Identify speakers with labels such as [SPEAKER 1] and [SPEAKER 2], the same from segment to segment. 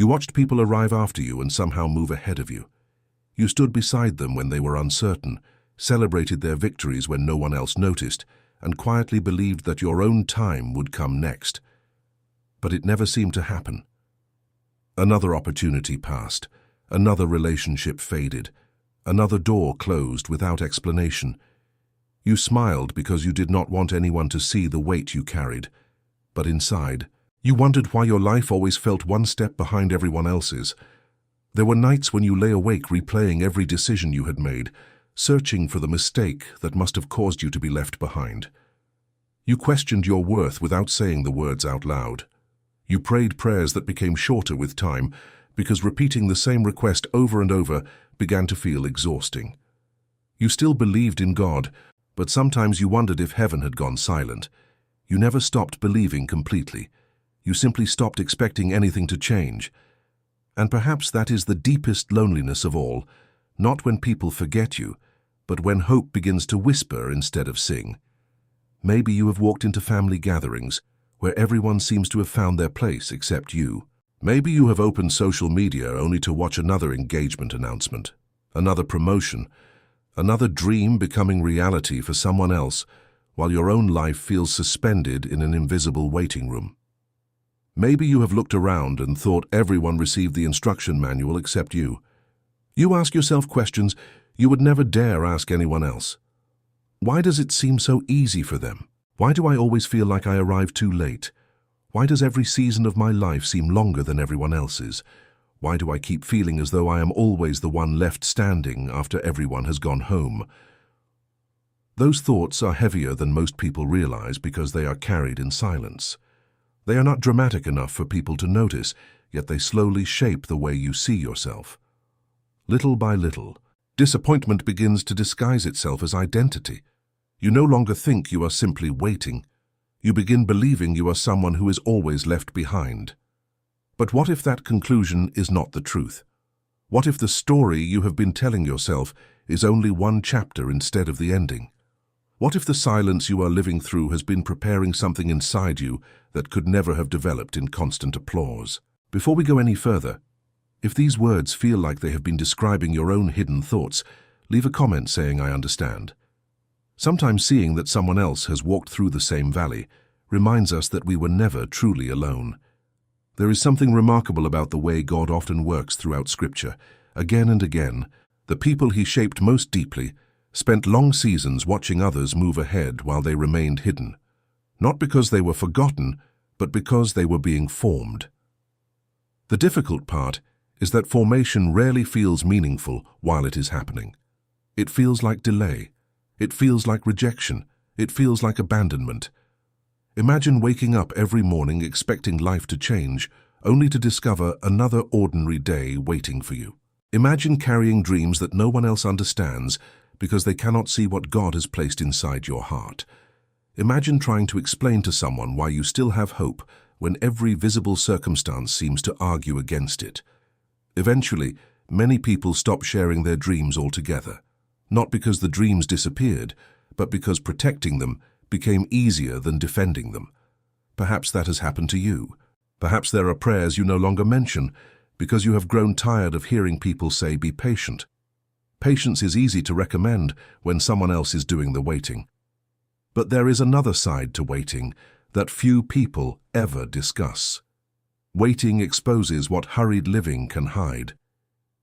[SPEAKER 1] You watched people arrive after you and somehow move ahead of you. You stood beside them when they were uncertain, celebrated their victories when no one else noticed, and quietly believed that your own time would come next. But it never seemed to happen. Another opportunity passed, another relationship faded, another door closed without explanation. You smiled because you did not want anyone to see the weight you carried, but inside, you wondered why your life always felt one step behind everyone else's. There were nights when you lay awake replaying every decision you had made, searching for the mistake that must have caused you to be left behind. You questioned your worth without saying the words out loud. You prayed prayers that became shorter with time because repeating the same request over and over began to feel exhausting. You still believed in God, but sometimes you wondered if heaven had gone silent. You never stopped believing completely. You simply stopped expecting anything to change. And perhaps that is the deepest loneliness of all, not when people forget you, but when hope begins to whisper instead of sing. Maybe you have walked into family gatherings where everyone seems to have found their place except you. Maybe you have opened social media only to watch another engagement announcement, another promotion, another dream becoming reality for someone else, while your own life feels suspended in an invisible waiting room. Maybe you have looked around and thought everyone received the instruction manual except you. You ask yourself questions you would never dare ask anyone else. Why does it seem so easy for them? Why do I always feel like I arrive too late? Why does every season of my life seem longer than everyone else's? Why do I keep feeling as though I am always the one left standing after everyone has gone home? Those thoughts are heavier than most people realize because they are carried in silence. They are not dramatic enough for people to notice, yet they slowly shape the way you see yourself. Little by little, disappointment begins to disguise itself as identity. You no longer think you are simply waiting. You begin believing you are someone who is always left behind. But what if that conclusion is not the truth? What if the story you have been telling yourself is only one chapter instead of the ending? What if the silence you are living through has been preparing something inside you that could never have developed in constant applause? Before we go any further, if these words feel like they have been describing your own hidden thoughts, leave a comment saying I understand. Sometimes seeing that someone else has walked through the same valley reminds us that we were never truly alone. There is something remarkable about the way God often works throughout Scripture. Again and again, the people he shaped most deeply spent long seasons watching others move ahead while they remained hidden, not because they were forgotten, but because they were being formed. The difficult part is that formation rarely feels meaningful while it is happening. It feels like delay. It feels like rejection. It feels like abandonment. Imagine waking up every morning expecting life to change, only to discover another ordinary day waiting for you. Imagine carrying dreams that no one else understands because they cannot see what God has placed inside your heart. Imagine trying to explain to someone why you still have hope when every visible circumstance seems to argue against it. Eventually, many people stop sharing their dreams altogether, not because the dreams disappeared, but because protecting them became easier than defending them. Perhaps that has happened to you. Perhaps there are prayers you no longer mention because you have grown tired of hearing people say, "Be patient." Patience is easy to recommend when someone else is doing the waiting. But there is another side to waiting that few people ever discuss. Waiting exposes what hurried living can hide.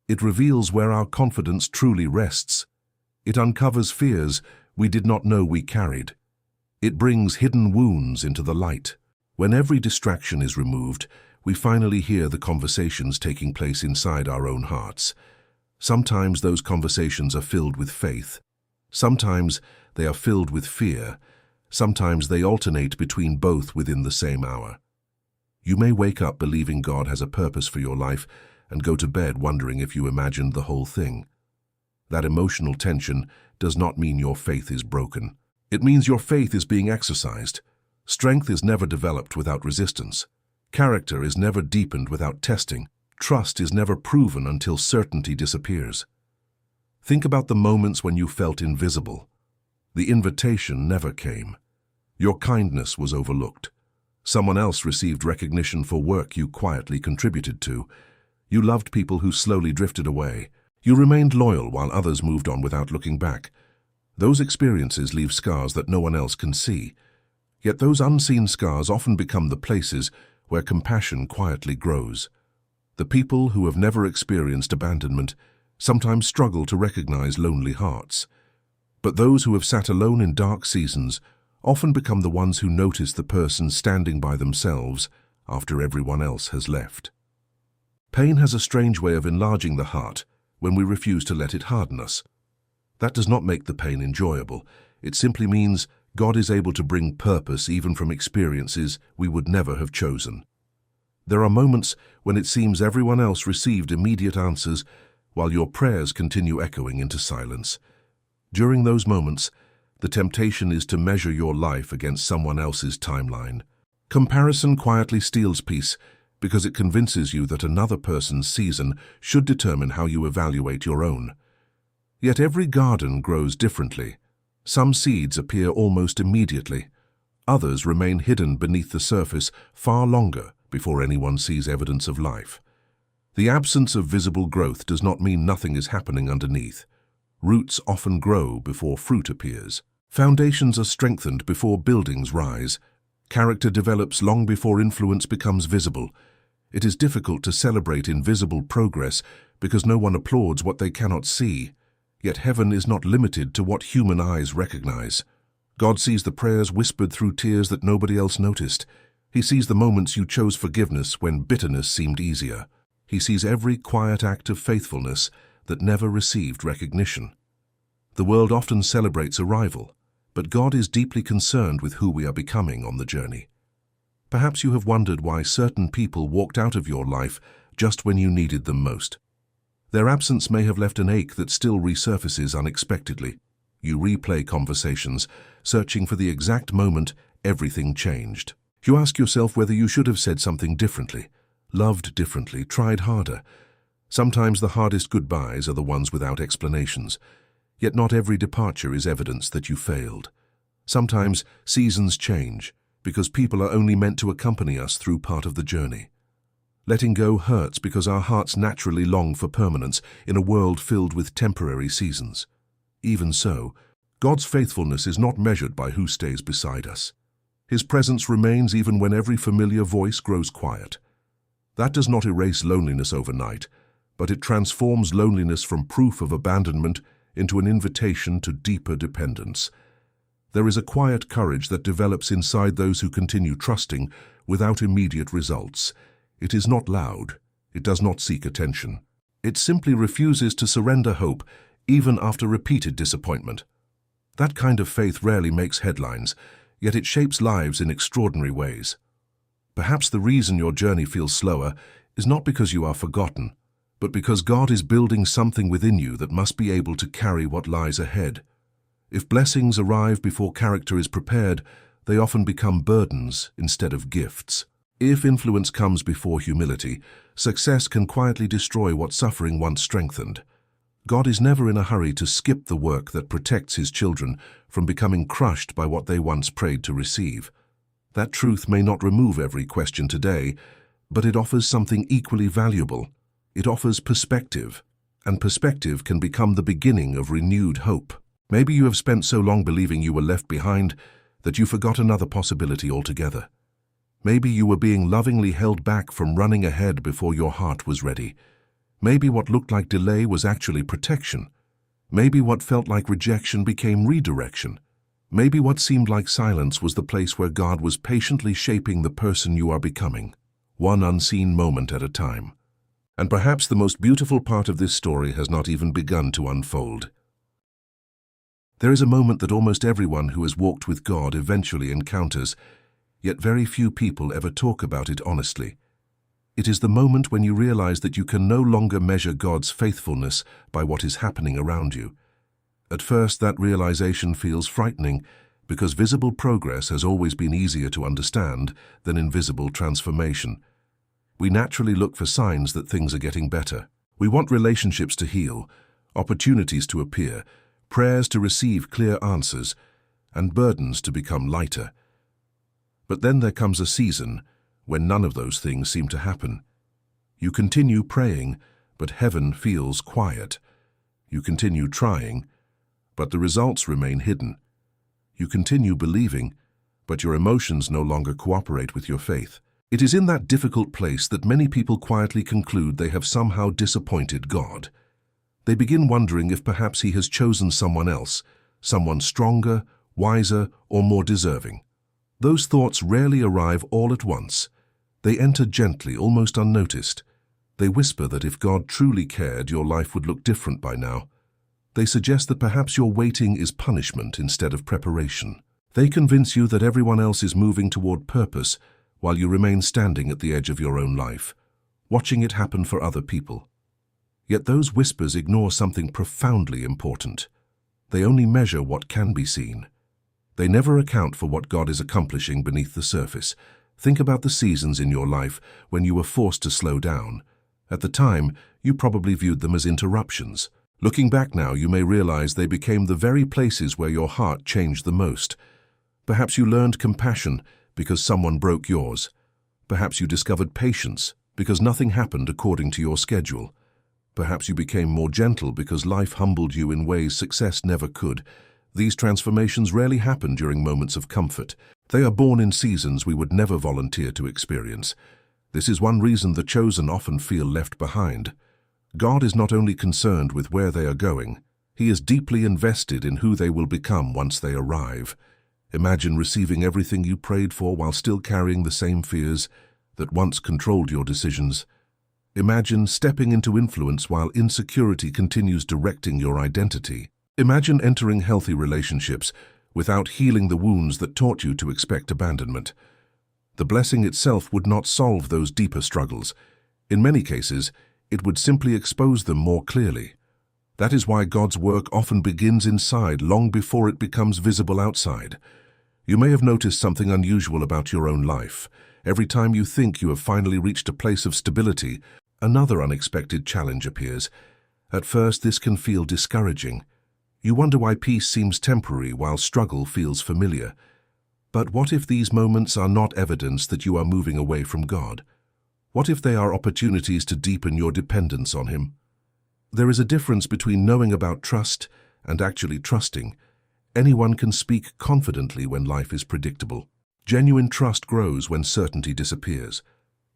[SPEAKER 1] It reveals where our confidence truly rests. It uncovers fears we did not know we carried. It brings hidden wounds into the light. When every distraction is removed, we finally hear the conversations taking place inside our own hearts. Sometimes those conversations are filled with faith. Sometimes they are filled with fear. Sometimes they alternate between both within the same hour. You may wake up believing God has a purpose for your life and go to bed wondering if you imagined the whole thing. That emotional tension does not mean your faith is broken. It means your faith is being exercised. Strength is never developed without resistance. Character is never deepened without testing. Trust is never proven until certainty disappears. Think about the moments when you felt invisible. The invitation never came. Your kindness was overlooked. Someone else received recognition for work you quietly contributed to. You loved people who slowly drifted away. You remained loyal while others moved on without looking back. Those experiences leave scars that no one else can see. Yet those unseen scars often become the places where compassion quietly grows. The people who have never experienced abandonment sometimes struggle to recognize lonely hearts. But those who have sat alone in dark seasons often become the ones who notice the person standing by themselves after everyone else has left. Pain has a strange way of enlarging the heart when we refuse to let it harden us. That does not make the pain enjoyable. It simply means God is able to bring purpose even from experiences we would never have chosen. There are moments when it seems everyone else received immediate answers while your prayers continue echoing into silence. During those moments, the temptation is to measure your life against someone else's timeline. Comparison quietly steals peace because it convinces you that another person's season should determine how you evaluate your own. Yet every garden grows differently. Some seeds appear almost immediately. Others remain hidden beneath the surface far longer before anyone sees evidence of life. The absence of visible growth does not mean nothing is happening underneath. Roots often grow before fruit appears. Foundations are strengthened before buildings rise. Character develops long before influence becomes visible. It is difficult to celebrate invisible progress because no one applauds what they cannot see. Yet heaven is not limited to what human eyes recognize. God sees the prayers whispered through tears that nobody else noticed. He sees the moments you chose forgiveness when bitterness seemed easier. He sees every quiet act of faithfulness that never received recognition. The world often celebrates arrival, but God is deeply concerned with who we are becoming on the journey. Perhaps you have wondered why certain people walked out of your life just when you needed them most. Their absence may have left an ache that still resurfaces unexpectedly. You replay conversations, searching for the exact moment everything changed. You ask yourself whether you should have said something differently, loved differently, tried harder. Sometimes the hardest goodbyes are the ones without explanations. Yet not every departure is evidence that you failed. Sometimes seasons change because people are only meant to accompany us through part of the journey. Letting go hurts because our hearts naturally long for permanence in a world filled with temporary seasons. Even so, God's faithfulness is not measured by who stays beside us. His presence remains even when every familiar voice grows quiet. That does not erase loneliness overnight, but it transforms loneliness from proof of abandonment into an invitation to deeper dependence. There is a quiet courage that develops inside those who continue trusting without immediate results. It is not loud. It does not seek attention. It simply refuses to surrender hope, even after repeated disappointment. That kind of faith rarely makes headlines, yet it shapes lives in extraordinary ways. Perhaps the reason your journey feels slower is not because you are forgotten, but because God is building something within you that must be able to carry what lies ahead. If blessings arrive before character is prepared, they often become burdens instead of gifts. If influence comes before humility, success can quietly destroy what suffering once strengthened. God is never in a hurry to skip the work that protects His children from becoming crushed by what they once prayed to receive. That truth may not remove every question today, but it offers something equally valuable. It offers perspective, and perspective can become the beginning of renewed hope. Maybe you have spent so long believing you were left behind that you forgot another possibility altogether. Maybe you were being lovingly held back from running ahead before your heart was ready. Maybe what looked like delay was actually protection. Maybe what felt like rejection became redirection. Maybe what seemed like silence was the place where God was patiently shaping the person you are becoming, one unseen moment at a time. And perhaps the most beautiful part of this story has not even begun to unfold. There is a moment that almost everyone who has walked with God eventually encounters, yet very few people ever talk about it honestly. It is the moment when you realize that you can no longer measure God's faithfulness by what is happening around you. At first, that realization feels frightening because visible progress has always been easier to understand than invisible transformation. We naturally look for signs that things are getting better. We want relationships to heal, opportunities to appear, prayers to receive clear answers, and burdens to become lighter. But then there comes a season when none of those things seem to happen. You continue praying, but heaven feels quiet. You continue trying, but the results remain hidden. You continue believing, but your emotions no longer cooperate with your faith. It is in that difficult place that many people quietly conclude they have somehow disappointed God. They begin wondering if perhaps He has chosen someone else, someone stronger, wiser, or more deserving. Those thoughts rarely arrive all at once. They enter gently, almost unnoticed. They whisper that if God truly cared, your life would look different by now. They suggest that perhaps your waiting is punishment instead of preparation. They convince you that everyone else is moving toward purpose while you remain standing at the edge of your own life, watching it happen for other people. Yet those whispers ignore something profoundly important. They only measure what can be seen. They never account for what God is accomplishing beneath the surface. Think about the seasons in your life when you were forced to slow down. At the time, you probably viewed them as interruptions. Looking back now, you may realize they became the very places where your heart changed the most. Perhaps you learned compassion because someone broke yours. Perhaps you discovered patience because nothing happened according to your schedule. Perhaps you became more gentle because life humbled you in ways success never could. These transformations rarely happen during moments of comfort. They are born in seasons we would never volunteer to experience. This is one reason the chosen often feel left behind. God is not only concerned with where they are going, He is deeply invested in who they will become once they arrive. Imagine receiving everything you prayed for while still carrying the same fears that once controlled your decisions. Imagine stepping into influence while insecurity continues directing your identity. Imagine entering healthy relationships without healing the wounds that taught you to expect abandonment. The blessing itself would not solve those deeper struggles. In many cases, it would simply expose them more clearly. That is why God's work often begins inside long before it becomes visible outside. You may have noticed something unusual about your own life. Every time you think you have finally reached a place of stability, another unexpected challenge appears. At first, this can feel discouraging. You wonder why peace seems temporary while struggle feels familiar. But what if these moments are not evidence that you are moving away from God? What if they are opportunities to deepen your dependence on Him? There is a difference between knowing about trust and actually trusting. Anyone can speak confidently when life is predictable. Genuine trust grows when certainty disappears.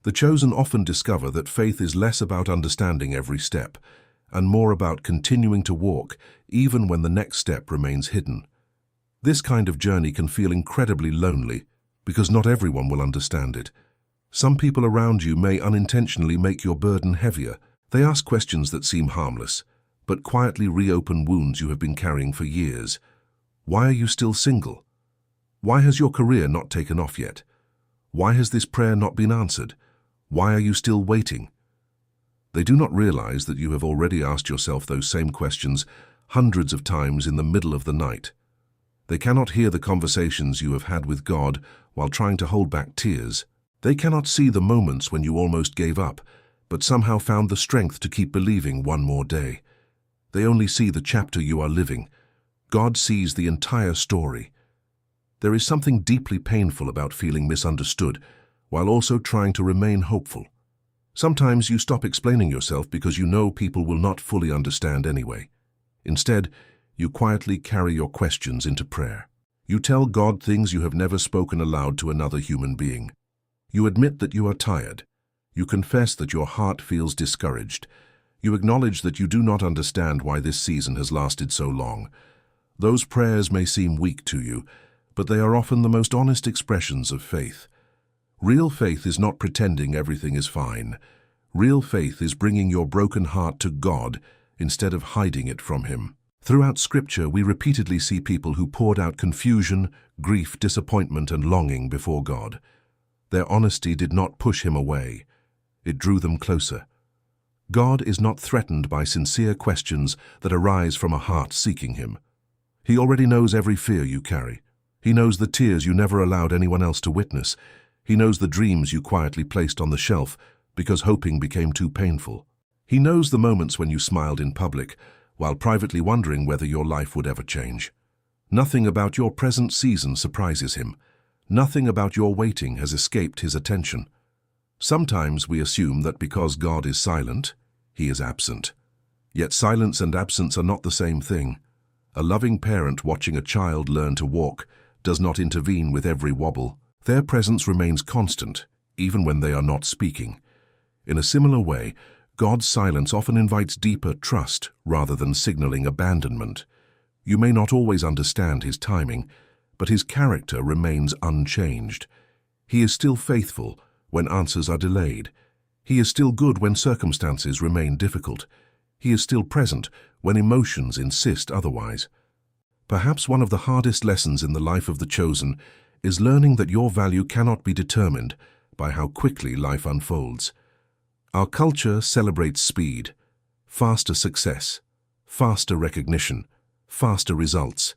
[SPEAKER 1] The chosen often discover that faith is less about understanding every step and more about continuing to walk even when the next step remains hidden. This kind of journey can feel incredibly lonely because not everyone will understand it. Some people around you may unintentionally make your burden heavier. They ask questions that seem harmless, but quietly reopen wounds you have been carrying for years. Why are you still single? Why has your career not taken off yet? Why has this prayer not been answered? Why are you still waiting? They do not realize that you have already asked yourself those same questions hundreds of times in the middle of the night. They cannot hear the conversations you have had with God while trying to hold back tears. They cannot see the moments when you almost gave up, but somehow found the strength to keep believing one more day. They only see the chapter you are living. God sees the entire story. There is something deeply painful about feeling misunderstood, while also trying to remain hopeful. Sometimes you stop explaining yourself because you know people will not fully understand anyway. Instead, you quietly carry your questions into prayer. You tell God things you have never spoken aloud to another human being. You admit that you are tired. You confess that your heart feels discouraged. You acknowledge that you do not understand why this season has lasted so long. Those prayers may seem weak to you, but they are often the most honest expressions of faith. Real faith is not pretending everything is fine. Real faith is bringing your broken heart to God instead of hiding it from Him. Throughout Scripture, we repeatedly see people who poured out confusion, grief, disappointment, and longing before God. Their honesty did not push Him away. It drew them closer. God is not threatened by sincere questions that arise from a heart seeking Him. He already knows every fear you carry. He knows the tears you never allowed anyone else to witness. He knows the dreams you quietly placed on the shelf because hoping became too painful. He knows the moments when you smiled in public while privately wondering whether your life would ever change. Nothing about your present season surprises Him. Nothing about your waiting has escaped his attention. Sometimes we assume that because God is silent, he is absent. Yet silence and absence are not the same thing. A loving parent watching a child learn to walk does not intervene with every wobble. Their presence remains constant, even when they are not speaking. In a similar way, God's silence often invites deeper trust rather than signaling abandonment. You may not always understand his timing, but his character remains unchanged. He is still faithful when answers are delayed. He is still good when circumstances remain difficult. He is still present when emotions insist otherwise. Perhaps one of the hardest lessons in the life of the chosen is learning that your value cannot be determined by how quickly life unfolds. Our culture celebrates speed, faster success, faster recognition, faster results.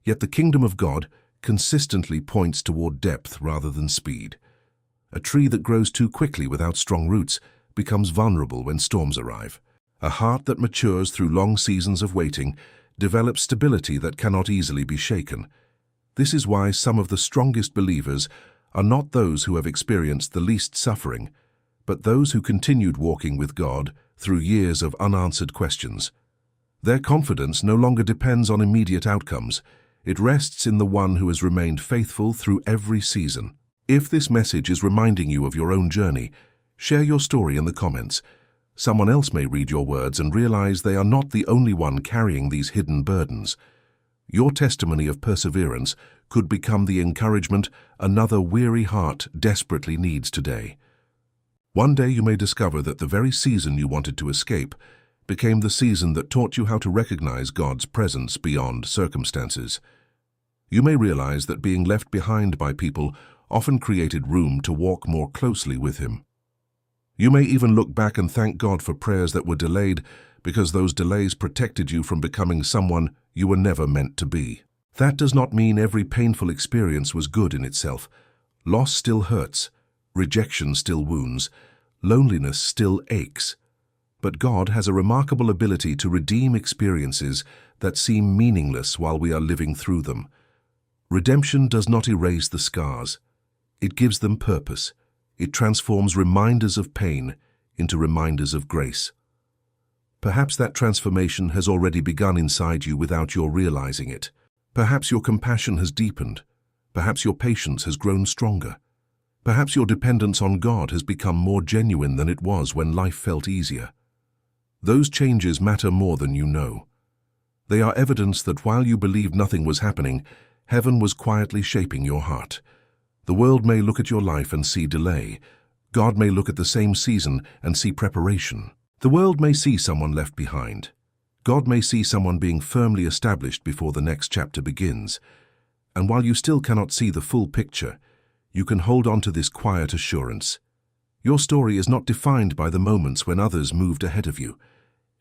[SPEAKER 1] Yet the kingdom of God consistently points toward depth rather than speed. A tree that grows too quickly without strong roots becomes vulnerable when storms arrive. A heart that matures through long seasons of waiting develops stability that cannot easily be shaken. This is why some of the strongest believers are not those who have experienced the least suffering, but those who continued walking with God through years of unanswered questions. Their confidence no longer depends on immediate outcomes. It rests in the one who has remained faithful through every season. If this message is reminding you of your own journey, share your story in the comments. Someone else may read your words and realize they are not the only one carrying these hidden burdens. Your testimony of perseverance could become the encouragement another weary heart desperately needs today. One day you may discover that the very season you wanted to escape became the season that taught you how to recognize God's presence beyond circumstances. You may realize that being left behind by people often created room to walk more closely with him. You may even look back and thank God for prayers that were delayed because those delays protected you from becoming someone you were never meant to be. That does not mean every painful experience was good in itself. Loss still hurts, rejection still wounds, loneliness still aches. But God has a remarkable ability to redeem experiences that seem meaningless while we are living through them. Redemption does not erase the scars. It gives them purpose. It transforms reminders of pain into reminders of grace. Perhaps that transformation has already begun inside you without your realizing it. Perhaps your compassion has deepened. Perhaps your patience has grown stronger. Perhaps your dependence on God has become more genuine than it was when life felt easier. Those changes matter more than you know. They are evidence that while you believed nothing was happening, heaven was quietly shaping your heart. The world may look at your life and see delay. God may look at the same season and see preparation. The world may see someone left behind. God may see someone being firmly established before the next chapter begins. And while you still cannot see the full picture, you can hold on to this quiet assurance. Your story is not defined by the moments when others moved ahead of you.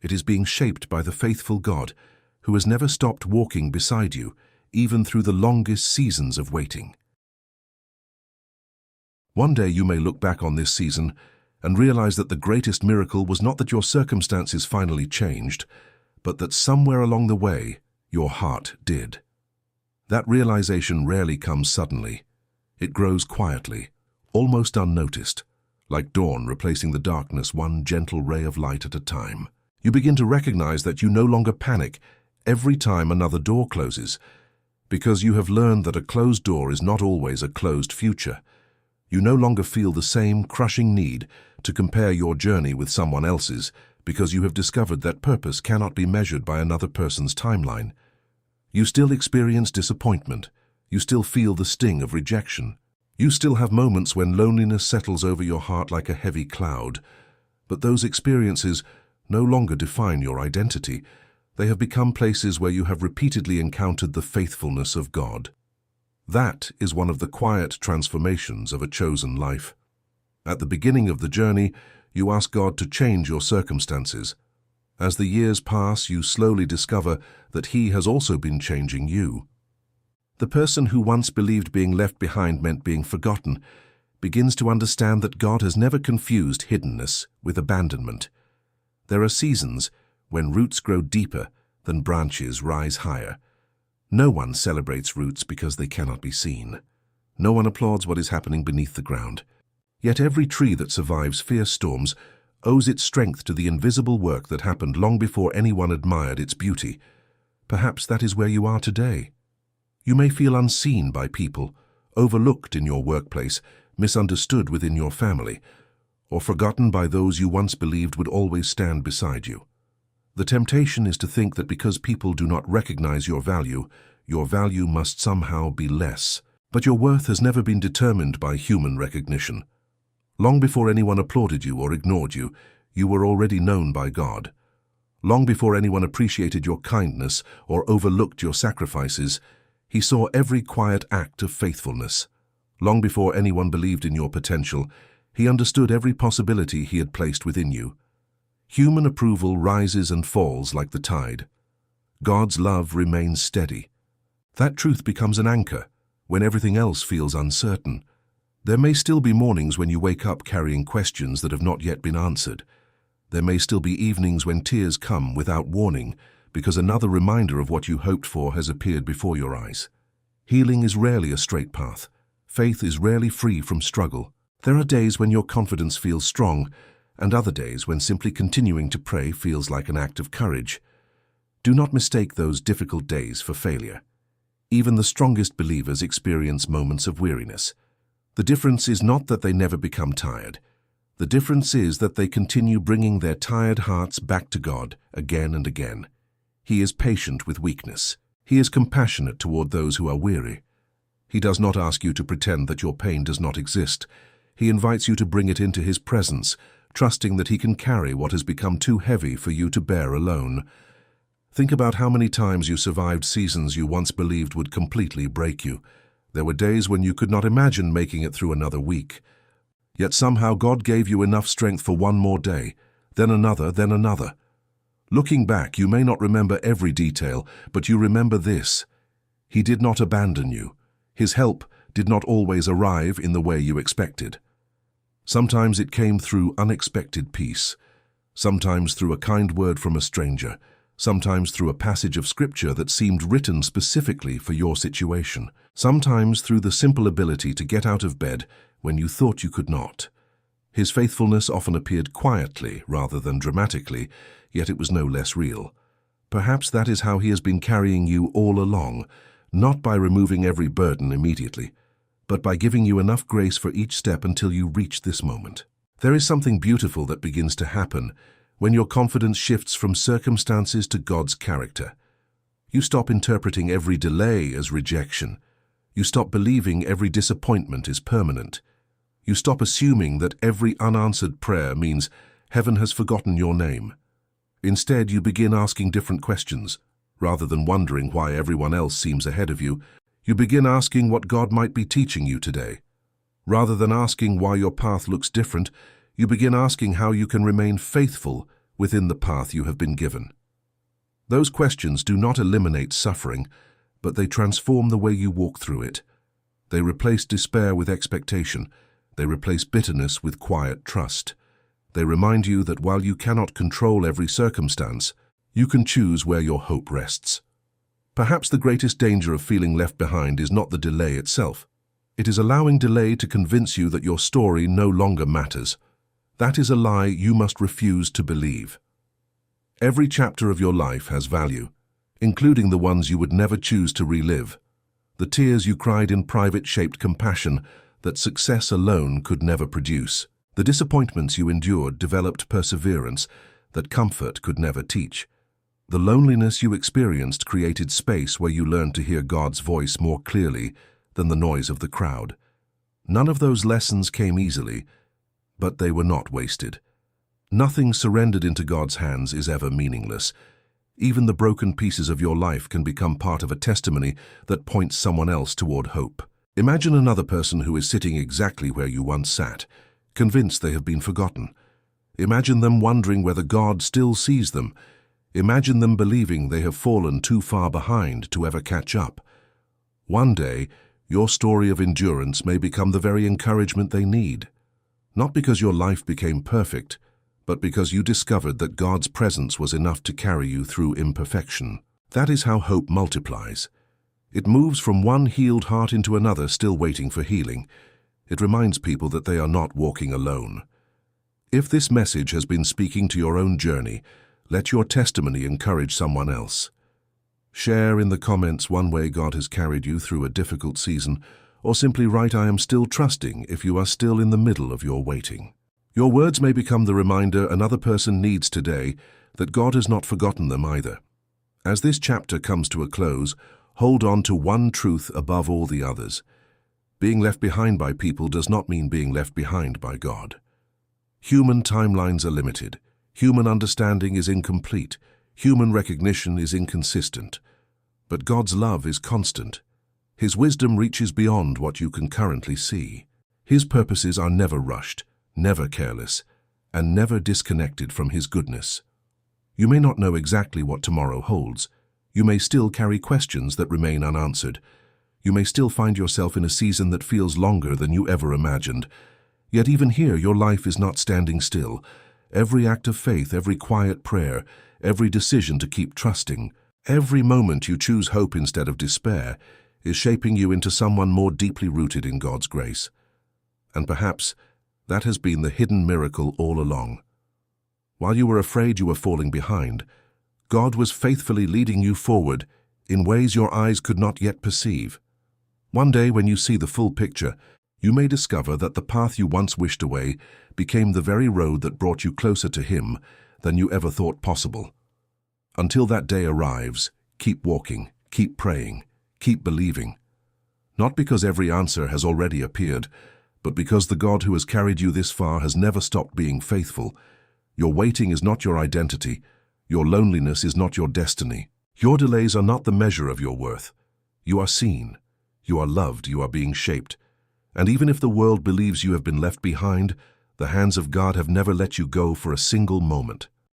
[SPEAKER 1] It is being shaped by the faithful God who has never stopped walking beside you, even through the longest seasons of waiting. One day you may look back on this season and realize that the greatest miracle was not that your circumstances finally changed, but that somewhere along the way, your heart did. That realization rarely comes suddenly. It grows quietly, almost unnoticed, like dawn replacing the darkness one gentle ray of light at a time. You begin to recognize that you no longer panic every time another door closes, because you have learned that a closed door is not always a closed future. You no longer feel the same crushing need to compare your journey with someone else's because you have discovered that purpose cannot be measured by another person's timeline. You still experience disappointment. You still feel the sting of rejection. You still have moments when loneliness settles over your heart like a heavy cloud. But those experiences no longer define your identity. They have become places where you have repeatedly encountered the faithfulness of God. That is one of the quiet transformations of a chosen life. At the beginning of the journey, you ask God to change your circumstances. As the years pass, you slowly discover that He has also been changing you. The person who once believed being left behind meant being forgotten begins to understand that God has never confused hiddenness with abandonment. There are seasons when roots grow deeper than branches rise higher. No one celebrates roots because they cannot be seen. No one applauds what is happening beneath the ground. Yet every tree that survives fierce storms owes its strength to the invisible work that happened long before anyone admired its beauty. Perhaps that is where you are today. You may feel unseen by people, overlooked in your workplace, misunderstood within your family, or forgotten by those you once believed would always stand beside you. The temptation is to think that because people do not recognize your value must somehow be less. But your worth has never been determined by human recognition. Long before anyone applauded you or ignored you, you were already known by God. Long before anyone appreciated your kindness or overlooked your sacrifices, He saw every quiet act of faithfulness. Long before anyone believed in your potential, He understood every possibility He had placed within you. Human approval rises and falls like the tide. God's love remains steady. That truth becomes an anchor when everything else feels uncertain. There may still be mornings when you wake up carrying questions that have not yet been answered. There may still be evenings when tears come without warning because another reminder of what you hoped for has appeared before your eyes. Healing is rarely a straight path. Faith is rarely free from struggle. There are days when your confidence feels strong, and other days when simply continuing to pray feels like an act of courage. Do not mistake those difficult days for failure. Even the strongest believers experience moments of weariness. The difference is not that they never become tired. The difference is that they continue bringing their tired hearts back to God again and again. He is patient with weakness. He is compassionate toward those who are weary. He does not ask you to pretend that your pain does not exist. He invites you to bring it into His presence, trusting that He can carry what has become too heavy for you to bear alone. Think about how many times you survived seasons you once believed would completely break you. There were days when you could not imagine making it through another week. Yet somehow God gave you enough strength for one more day, then another, then another. Looking back, you may not remember every detail, but you remember this: He did not abandon you. His help did not always arrive in the way you expected. Sometimes it came through unexpected peace, sometimes through a kind word from a stranger, sometimes through a passage of scripture that seemed written specifically for your situation, sometimes through the simple ability to get out of bed when you thought you could not. His faithfulness often appeared quietly rather than dramatically, yet it was no less real. Perhaps that is how He has been carrying you all along, not by removing every burden immediately, but by giving you enough grace for each step until you reach this moment. There is something beautiful that begins to happen when your confidence shifts from circumstances to God's character. You stop interpreting every delay as rejection. You stop believing every disappointment is permanent. You stop assuming that every unanswered prayer means heaven has forgotten your name. Instead, you begin asking different questions. Rather than wondering why everyone else seems ahead of you, you begin asking what God might be teaching you today. Rather than asking why your path looks different, you begin asking how you can remain faithful within the path you have been given. Those questions do not eliminate suffering, but they transform the way you walk through it. They replace despair with expectation. They replace bitterness with quiet trust. They remind you that while you cannot control every circumstance, you can choose where your hope rests. Perhaps the greatest danger of feeling left behind is not the delay itself. It is allowing delay to convince you that your story no longer matters. That is a lie you must refuse to believe. Every chapter of your life has value, including the ones you would never choose to relive. The tears you cried in private shaped compassion that success alone could never produce. The disappointments you endured developed perseverance that comfort could never teach. The loneliness you experienced created space where you learned to hear God's voice more clearly than the noise of the crowd. None of those lessons came easily, but they were not wasted. Nothing surrendered into God's hands is ever meaningless. Even the broken pieces of your life can become part of a testimony that points someone else toward hope. Imagine another person who is sitting exactly where you once sat, convinced they have been forgotten. Imagine them wondering whether God still sees them. Imagine them believing they have fallen too far behind to ever catch up. One day, your story of endurance may become the very encouragement they need. Not because your life became perfect, but because you discovered that God's presence was enough to carry you through imperfection. That is how hope multiplies. It moves from one healed heart into another still waiting for healing. It reminds people that they are not walking alone. If this message has been speaking to your own journey, let your testimony encourage someone else. Share in the comments one way God has carried you through a difficult season, or simply write "I am still trusting" if you are still in the middle of your waiting. Your words may become the reminder another person needs today that God has not forgotten them either. As this chapter comes to a close, hold on to one truth above all the others. Being left behind by people does not mean being left behind by God. Human timelines are limited. Human understanding is incomplete. Human recognition is inconsistent. But God's love is constant. His wisdom reaches beyond what you can currently see. His purposes are never rushed, never careless, and never disconnected from His goodness. You may not know exactly what tomorrow holds. You may still carry questions that remain unanswered. You may still find yourself in a season that feels longer than you ever imagined. Yet even here, your life is not standing still. Every act of faith, every quiet prayer, every decision to keep trusting, every moment you choose hope instead of despair, is shaping you into someone more deeply rooted in God's grace. And perhaps that has been the hidden miracle all along. While you were afraid you were falling behind, God was faithfully leading you forward in ways your eyes could not yet perceive. One day, when you see the full picture, you may discover that the path you once wished away became the very road that brought you closer to Him than you ever thought possible. Until that day arrives, keep walking, keep praying, keep believing. Not because every answer has already appeared, but because the God who has carried you this far has never stopped being faithful. Your waiting is not your identity. Your loneliness is not your destiny. Your delays are not the measure of your worth. You are seen. You are loved. You are being shaped. And even if the world believes you have been left behind, the hands of God have never let you go for a single moment.